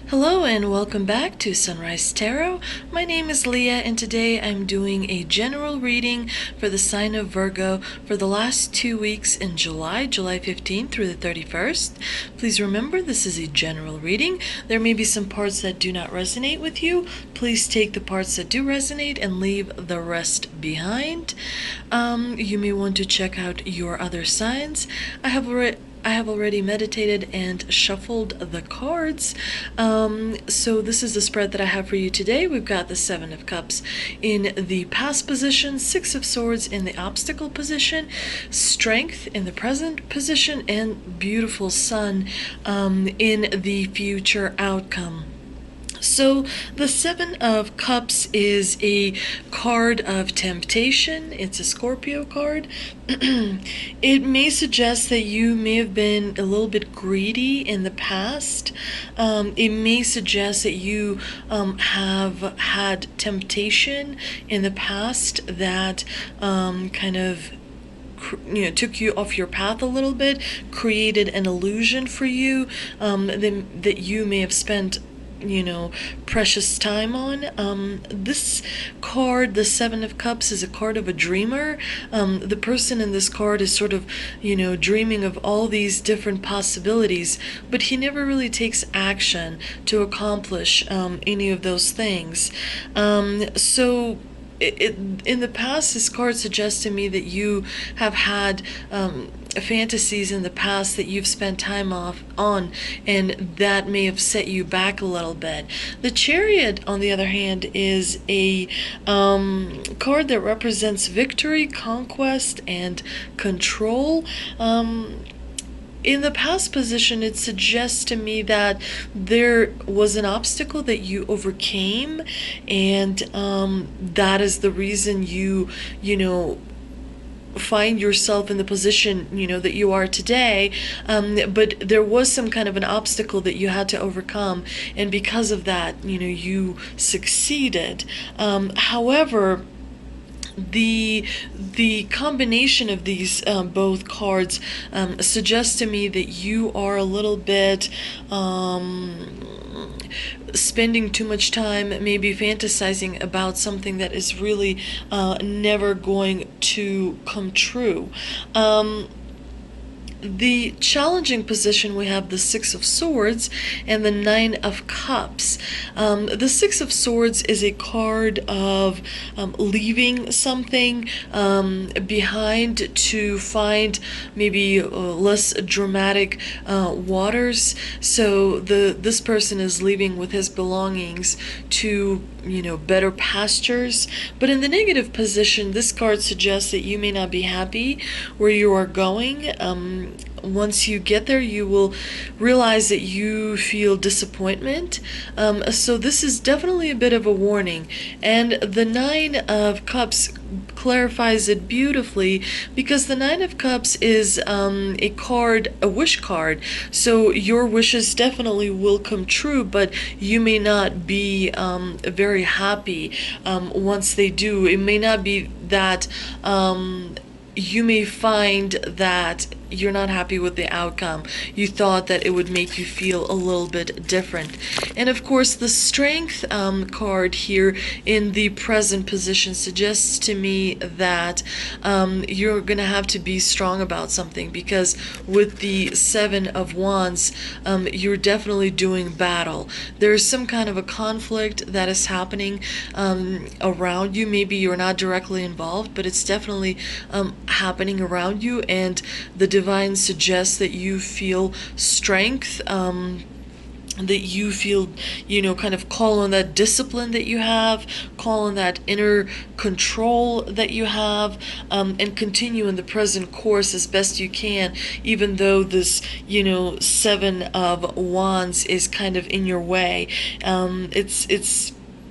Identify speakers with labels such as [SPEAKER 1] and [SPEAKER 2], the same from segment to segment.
[SPEAKER 1] Hello and welcome back to Sunrise Tarot. My name is Leah and today I'm doing a general reading for the sign of Virgo for the last 2 weeks in July 15th through the 31st. Please remember this is a general reading. There may be some parts that do not resonate with you. Please take the parts that do resonate and leave the rest behind. You may want to check out your other signs. I have already meditated and shuffled the cards. So this is the spread that I have for you today. We've got the Seven of Cups in the past position, Six of Swords in the obstacle position, Strength in the present position, and beautiful Sun in the future outcome. So the Seven of Cups is a card of temptation. It's a Scorpio card. It may suggest that you may have been a little bit greedy in the past. It may suggest that you have had temptation in the past that kind of took you off your path a little bit, created an illusion for you that you may have spent precious time on. This card, the Seven of Cups, is a card of a dreamer. The person in this card is sort of, dreaming of all these different possibilities, but he never really takes action to accomplish any of those things. So in the past, this card suggests to me that you have had fantasies in the past that you've spent time on, and that may have set you back a little bit. The Chariot, on the other hand, is a card that represents victory, conquest, and control. In the past position, it suggests to me that there was an obstacle that you overcame, and that is the reason you find yourself in the position that you are today, but there was some kind of an obstacle that you had to overcome, and because of that you succeeded. However, the combination of these both cards suggests to me that you are a little bit spending too much time maybe fantasizing about something that is really never going to come true. The challenging position, we have the Six of Swords and the Nine of Cups. The Six of Swords is a card of leaving something behind to find maybe less dramatic waters. So this person is leaving with his belongings to better pastures. But in the negative position, this card suggests that you may not be happy where you are going. Once you get there, you will realize that you feel disappointment. So this is definitely a bit of a warning. And the Nine of Cups clarifies it beautifully, because the Nine of Cups is a wish card. So your wishes definitely will come true, but you may not be very happy once they do. It may not be that you may find that you're not happy with the outcome. You thought that it would make you feel a little bit different. And of course, the Strength card here in the present position suggests to me that you're going to have to be strong about something, because with the Seven of Wands, you're definitely doing battle. There's some kind of a conflict that is happening around you. Maybe you're not directly involved, but it's definitely happening around you, and the Divine suggests that you feel strength, that you feel, kind of call on that discipline that you have, call on that inner control that you have, and continue in the present course as best you can, even though this, Seven of Wands is kind of in your way.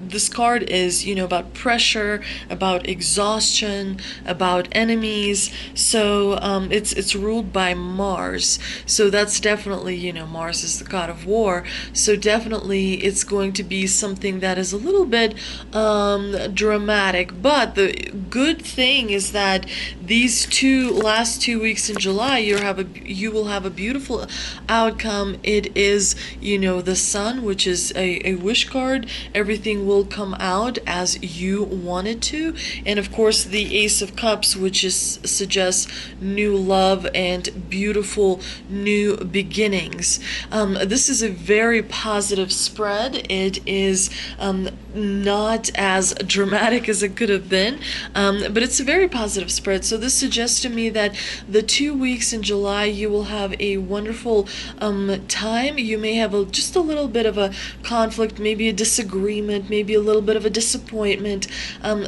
[SPEAKER 1] This card is, about pressure, about exhaustion, about enemies. So it's ruled by Mars. So that's definitely, Mars is the god of war. So definitely it's going to be something that is a little bit dramatic. But the good thing is that these last 2 weeks in July, you will have a beautiful outcome. It is, the Sun, which is a wish card. Everything will come out as you want it to. And of course, the Ace of Cups, which suggests new love and beautiful new beginnings. This is a very positive spread. It is not as dramatic as it could have been, but it's a very positive spread. So this suggests to me that the 2 weeks in July, you will have a wonderful time. You may have just a little bit of a conflict, maybe a disagreement, maybe a little bit of a disappointment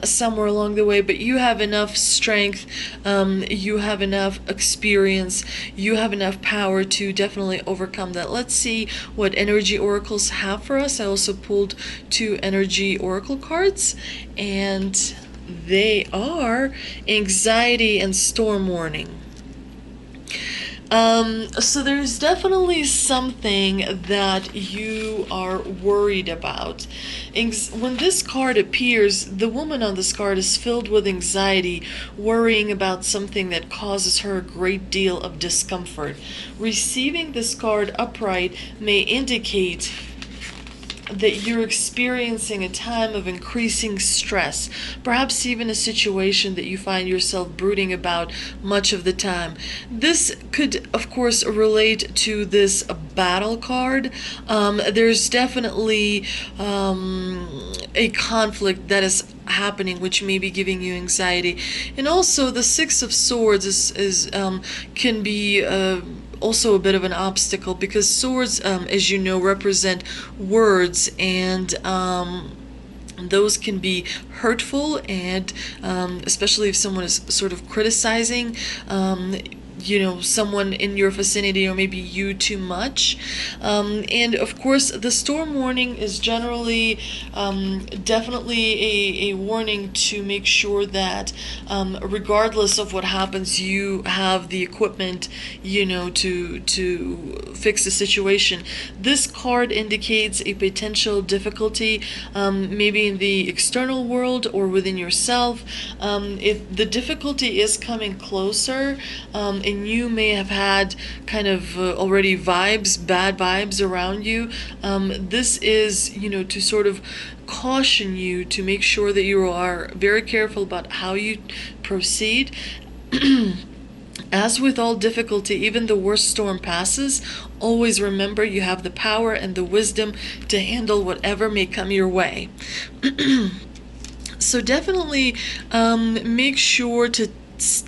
[SPEAKER 1] somewhere along the way, but you have enough strength, you have enough experience, you have enough power to definitely overcome that. Let's see what energy oracles have for us. I also pulled 2 energy oracle cards, and they are anxiety and storm warning. So there's definitely something that you are worried about. When this card appears, the woman on this card is filled with anxiety, worrying about something that causes her a great deal of discomfort. Receiving this card upright may indicate that you're experiencing a time of increasing stress, perhaps even a situation that you find yourself brooding about much of the time. This could, of course, relate to this battle card. There's definitely a conflict that is happening, which may be giving you anxiety. And also the Six of Swords can be also a bit of an obstacle, because swords, as you know, represent words, and those can be hurtful, and especially if someone is sort of criticizing someone in your vicinity, or maybe you too much. And of course, the storm warning is generally definitely a warning to make sure that regardless of what happens, you have the equipment, to fix the situation. This card indicates a potential difficulty, maybe in the external world or within yourself. If the difficulty is coming closer, and you may have had kind of already bad vibes around you, this is, to sort of caution you to make sure that you are very careful about how you proceed. As with all difficulty, even the worst storm passes. Always remember you have the power and the wisdom to handle whatever may come your way. So definitely make sure to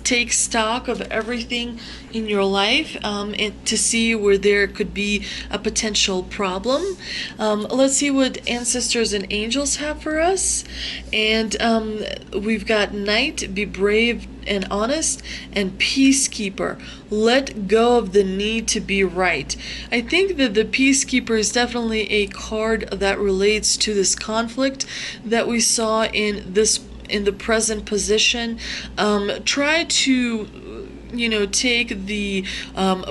[SPEAKER 1] take stock of everything in your life, and to see where there could be a potential problem. Let's see what ancestors and angels have for us. And we've got Knight, be brave and honest, and Peacekeeper, let go of the need to be right. I think that the Peacekeeper is definitely a card that relates to this conflict that we saw in the present position. Try to take the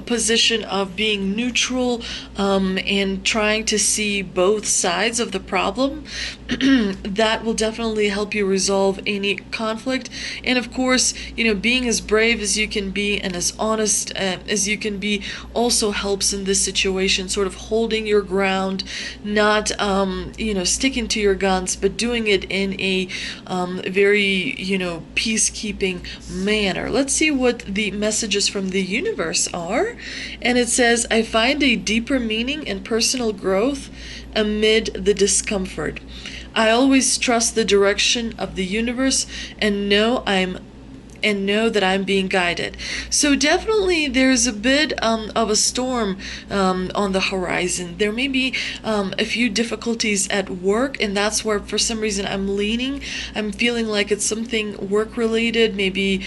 [SPEAKER 1] position of being neutral, and trying to see both sides of the problem. That will definitely help you resolve any conflict. And of course, being as brave as you can be and as honest as you can be also helps in this situation, sort of holding your ground, not sticking to your guns, but doing it in a very peacekeeping manner. Let's see what the messages from the universe are. And it says, I find a deeper meaning and personal growth amid the discomfort. I always trust the direction of the universe and know that I'm being guided. So definitely there's a bit of a storm on the horizon. There may be a few difficulties at work, and that's where for some reason I'm feeling like it's something work related. Maybe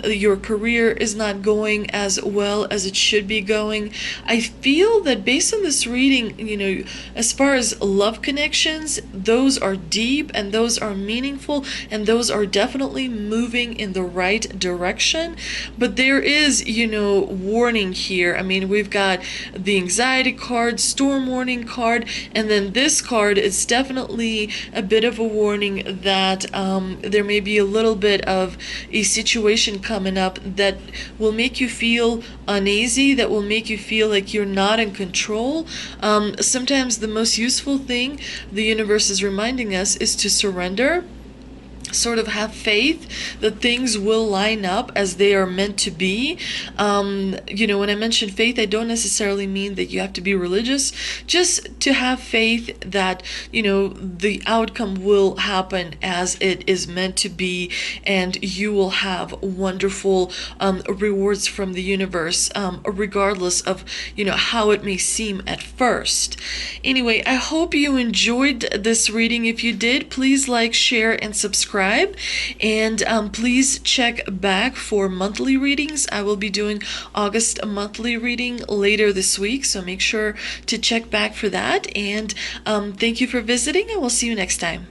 [SPEAKER 1] your career is not going as well as it should be going. I feel that based on this reading, as far as love connections, those are deep and those are meaningful, and those are definitely moving in the right right direction. But there is, warning here. I mean, we've got the anxiety card, storm warning card, and then this card is definitely a bit of a warning that there may be a little bit of a situation coming up that will make you feel uneasy, that will make you feel like you're not in control. Sometimes the most useful thing the universe is reminding us is to surrender, sort of have faith that things will line up as they are meant to be. When I mention faith, I don't necessarily mean that you have to be religious, just to have faith that, the outcome will happen as it is meant to be, and you will have wonderful rewards from the universe, regardless of, how it may seem at first. Anyway, I hope you enjoyed this reading. If you did, please like, share, and subscribe. And please check back for monthly readings. I will be doing August monthly reading later this week, so make sure to check back for that. And thank you for visiting, and we'll see you next time.